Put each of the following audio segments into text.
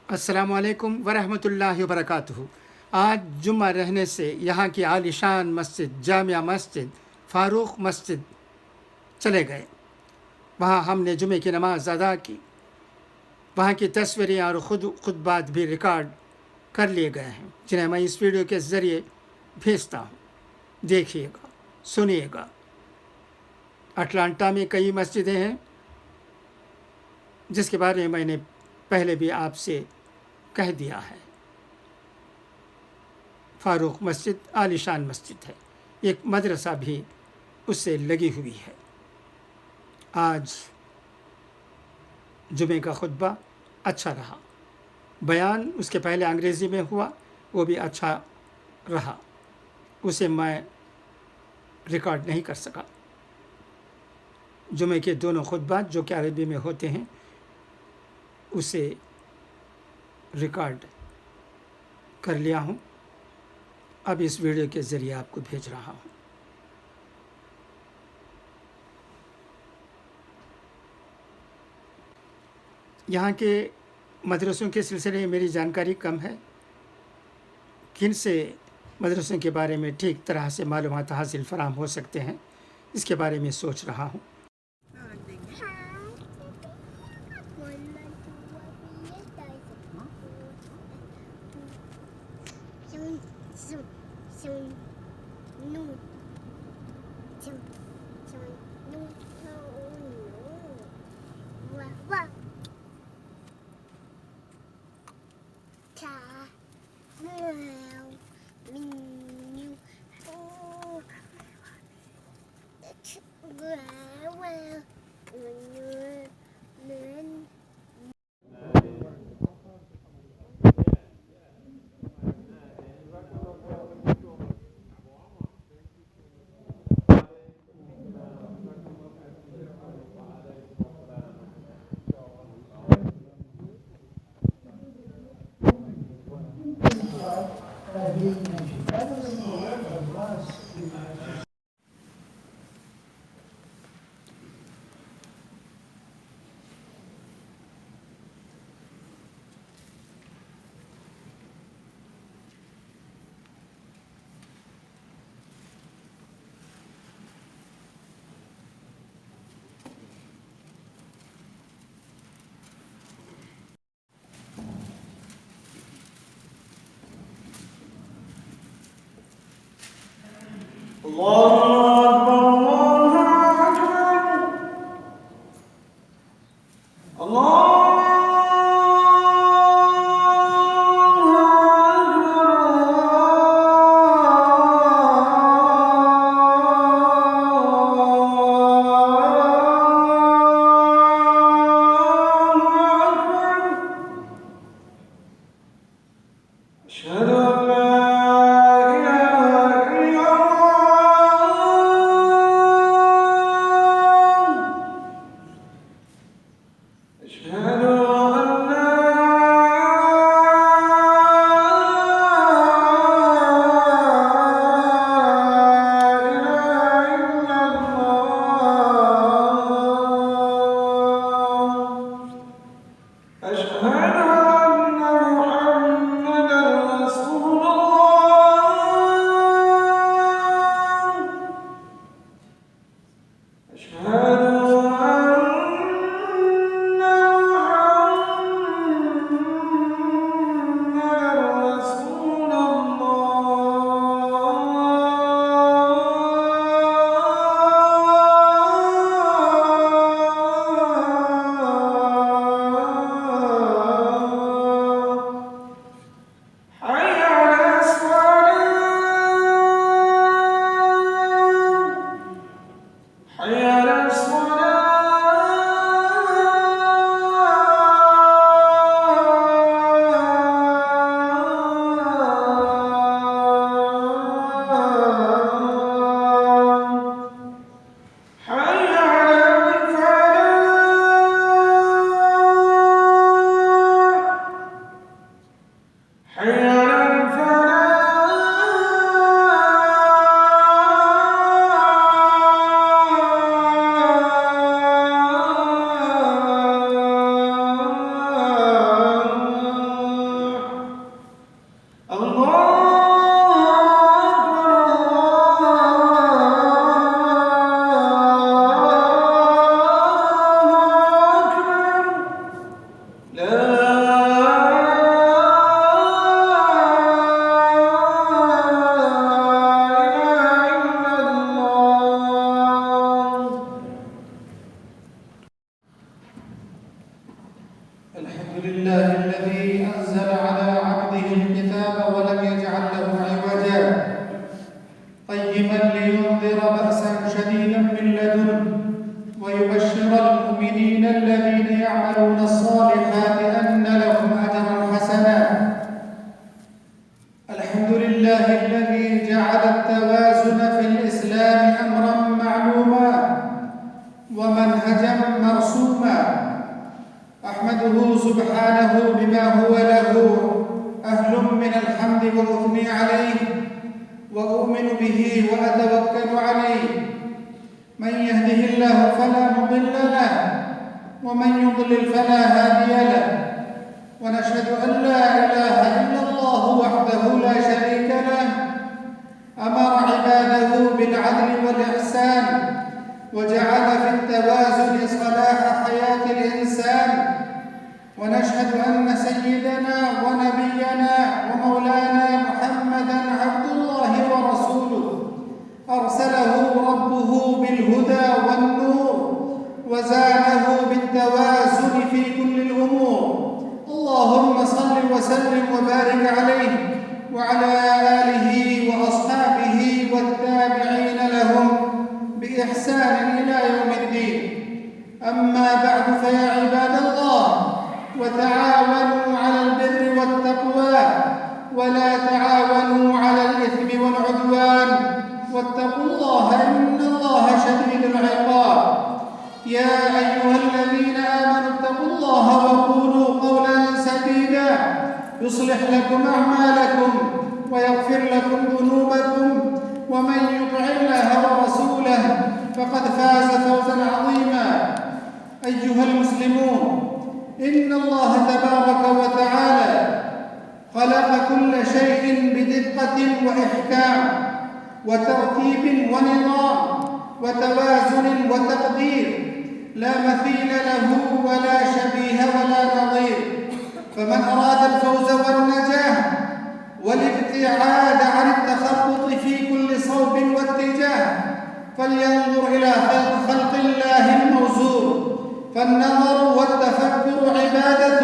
अस्सलामुअलैकुम वरहमतुल्लाहि वबरकातुहू। आज जुम्मा रहने से यहाँ की आलिशान मस्जिद जामिया मस्जिद फ़ारूक मस्जिद चले गए। वहाँ हमने जुमे की नमाज अदा की। वहाँ की तस्वीरें और खुतबात भी रिकॉर्ड कर लिए गए हैं, जिन्हें मैं इस वीडियो के ज़रिए भेजता हूँ। देखिएगा, सुनिएगा। अटलांटा में कई मस्जिदें हैं जिसके बारे में मैंने पहले भी आपसे कह दिया है। फ़ारूक मस्जिद आलिशान मस्जिद है, एक मदरसा भी उससे लगी हुई है। आज जुमे का खुतबा अच्छा रहा। बयान उसके पहले अंग्रेज़ी में हुआ, वो भी अच्छा रहा। उसे मैं रिकॉर्ड नहीं कर सका। जुमे के दोनों खुतबात जो कि अरबी में होते हैं उसे रिकॉर्ड कर लिया हूँ। अब इस वीडियो के ज़रिए आपको भेज रहा हूँ। यहाँ के मदरसों के सिलसिले में मेरी जानकारी कम है। किन से मदरसों के बारे में ठीक तरह से मालूमात हासिल फराहम हो सकते हैं, इसके बारे में सोच रहा हूँ। الحمد لله الذي أنزل على عبده الكتاب ولم يجعل له عوجا قيما لينذر بأسا شديدا من لدنه ويبشر المؤمنين الذين يعملون الصالحات أن لهم أجرا حسنا. الحمد لله الذي جعل التوازن في الإسلام أمرا معلوما ومنهجا مرسوما. أحمده سبحانه بما هو له أهل من الحمد وأثني عليه وأؤمن به وأتوكل عليه. من يهده الله فلا مضل له ومن يضلل فلا هادي له. ونشهد أن لا إله إلا الله وحده لا شريك له أمر عباده بالعدل والإحسان وجعل في التوازن صلاح حياة الإنسان. ونشهد أن سيدنا ونبينا ومولانا محمدًا عبد الله ورسوله أرسله ربه بالهدى والنور وزاده بالتوازن في كل الأمور. اللهم صل وسلم وبارك عليه وعلى آله وأصحابه والتابعين لهم بإحسان إلى يوم الدين. أما بعد فيا عباد الله، وتعاونوا على البر والتقوى ولا تعاونوا على الإثم والعدوان واتقوا الله إن الله شديد العقاب. يا أيها الذين آمنوا اتقوا الله وقولوا قولا سديدا يصلح لكم أعمالكم ويغفر لكم ذنوبكم ومن يطع الله ورسوله فقد فاز فوزا عظيما. أيها المسلمون، إن الله تبارك وتعالى خلق كل شيء بدقة وإحكام وترتيب ونظام وتوازن وتقدير لا مثيل له ولا شبيه ولا نظير. فمن أراد الفوز والنجاح والابتعاد عن التخبط في كل صوب واتجاه فلينظر إلى خلق الله الموزون. فالنظر والتفكر عبادة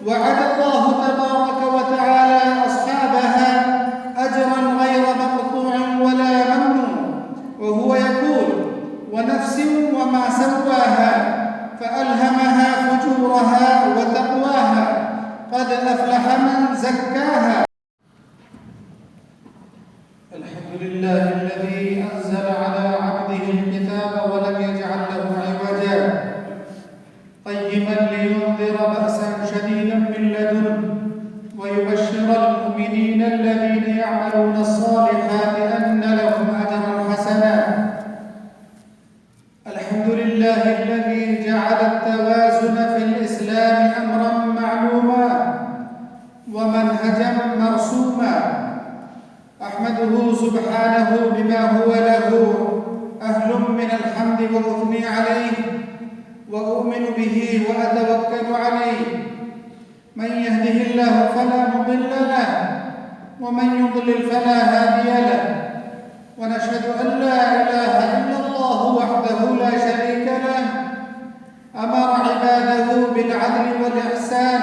وعد الله تبارك وتعالى أصحابها أجرا غير مقطوع ولا ممنون، وهو يقول: ونفس وما سواها فألهمها فجورها وتقواها قد أفلح من زكاها. الحمد لله الذي أنزل على عبده الكتاب ولم يجعل له عوجا قيما لينذر بأسا شديدا من لدنه ويبشر المؤمنين الذين يعملون الصالحات أن لهم أجرا حسنا. الحمد لله الذي جعل التوازن في الإسلام أمرا معلوما ومنهجا مرسوما. أحمده سبحانه بما هو له أهل من الحمد وأثني عليه وأؤمن به وأتوكل عليه. من يهده الله فلا مضل له ومن يضلل فلا هادي له. ونشهد أن لا إله إلا الله وحده لا شريك له أمر عباده بالعدل والإحسان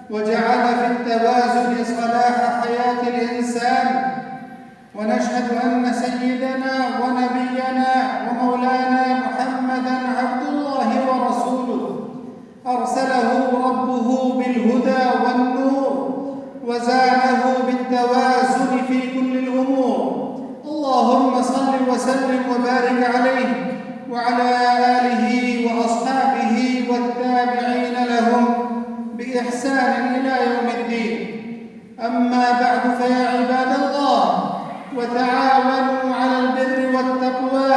وجعل في التوازن صلاح حياة الإنسان. ونشهد أن سيدنا ونبينا ومولانا محمدًا عبد الله ورسوله أرسله ربه بالهدى والنور وزاده بالتوازن في كل الأمور. اللهم صل وسلم وبارك عليه وعلى آله وأصحابه والتابعين لهم بإحسان إلى يوم الدين. أما بعد فيا عباد الله، وتعاونوا على البر والتقوى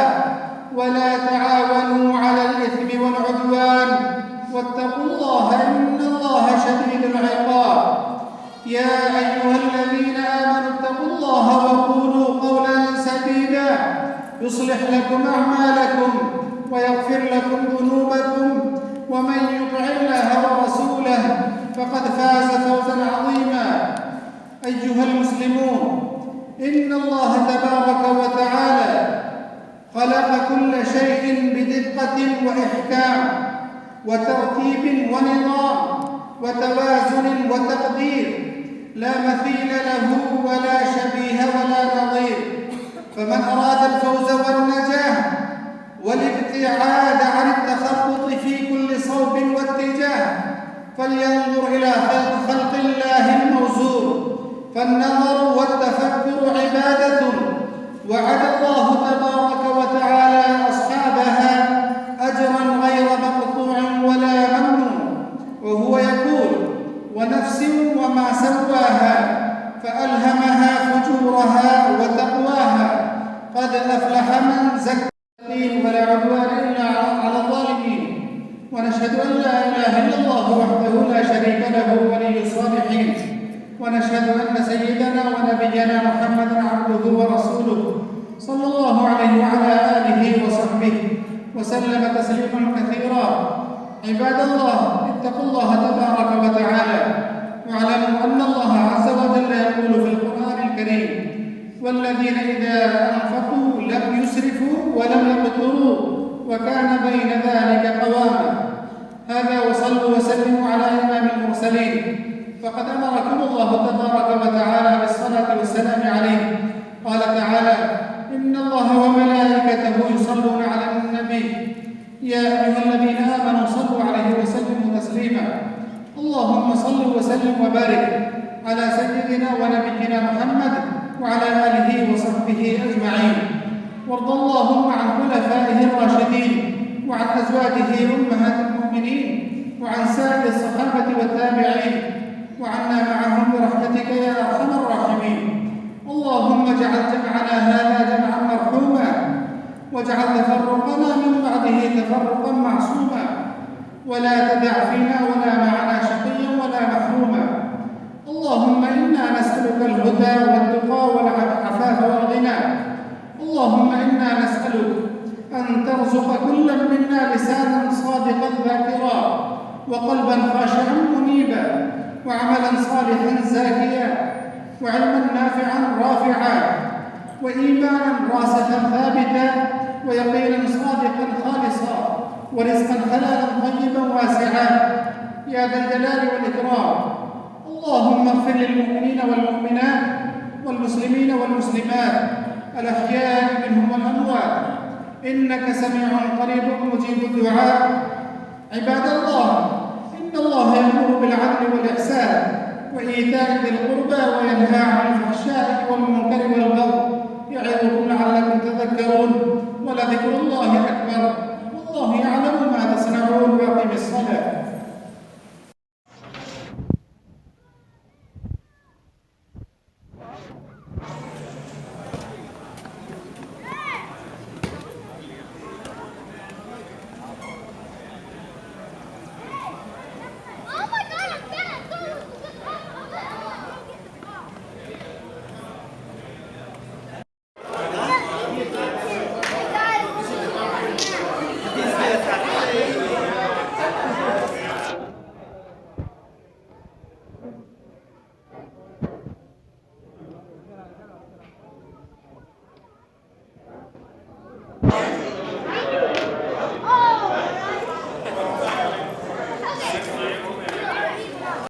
ولا تعاونوا على الإثم والعدوان واتقوا الله إن الله شديد العقاب. يا أيها الذين آمنوا اتقوا الله وقولوا قولا سديدا يصلح لكم أعمالكم ويغفر لكم ذنوبكم ومن يطع الله ورسوله فقد فاز فوزا عظيما. أيها المسلمون، إن الله تبارك وتعالى خلق كل شيء بدقة وإحكام وترتيب ونظام وتوازن وتقدير لا مثيل له ولا شبيه ولا نظير. فمن أراد الفوز والنجاح والابتعاد عن التخبط في كل صوب واتجاه فلينظر إلى خلق الله الموزون، فالنظر والتفكر عبادة وعد الله تبارك وتعالى أصحابها أجرا غير مقطوع ولا ممنون، وهو يقول: ونفس وما سواها فألهمها فجورها وتقواها، قد أفلح من زكى ولا عدوان إلا على الظالمين. ونشهد أن لا إله إلا الله وحده لا شريك له ولي الصالحين، ونشهد أن سيدنا ونبينا محمدًا عبده ورسوله صلى الله عليه وعلى آله وصحبه وسلم تسليما كثيرا. عباد الله، اتقوا الله تبارك وتعالى واعلموا أن الله عز وجل يقول في القرآن الكريم: والذين إذا أنفقوا لم يسرفوا ولم يقتروا وكان بين ذلك قواما. هذا وصلوا وسلموا على إمام المرسلين، فقد أمركم الله تبارك وتعالى بالصلاة والسلام عليه. قال تعالى: إن الله وملائكته يصلون على النبي يا أيها الذين آمنوا صلوا عليه وسلموا تسليما. اللهم صل وسلم وبارك على سيدنا ونبينا محمد وعلى آله وصحبه أجمعين. وارض اللهم عن خلفائه الراشدين وعن أزواجه أمهات المؤمنين وعن سائر الصحابة والتابعين وعنا معهم برحمتك يا أرحم الراحمين. اللهم اجعل جمعنا هذا جمعا مرحوما، واجعل تفرقنا من بعده تفرقا معصوما، ولا تدع فينا ولا معنا شقيا ولا محروما. اللهم إنا نسألك الهدى والتقى والعفاف والغنى. اللهم إنا نسألك أن ترزق كل منا لسانا صادقا ذاكرا، وقلبا خاشعا منيبا، وعملا صالحا زاكيا، وعلما نافعا رافعا، وإيمانا راسخا ثابتا، ويقينا صادقا خالصا، ورزقا حلالا طيبا واسعا يا ذا الجلال والإكرام. اللهم اغفر للمؤمنين والمؤمنات والمسلمين والمسلمات الأحياء منهم والأموات، إنك سميع قريب مجيب الدعاء. عباد الله، إن الله يأمر بالعدل والإحسان وإيتاء ذي القربى وينهى عن الفحشاء والمنكر والبغي يعظكم لعلكم تذكرون. ولذكر الله أكبر، والله يعلم ما تصنعون. وأقم الصلاة.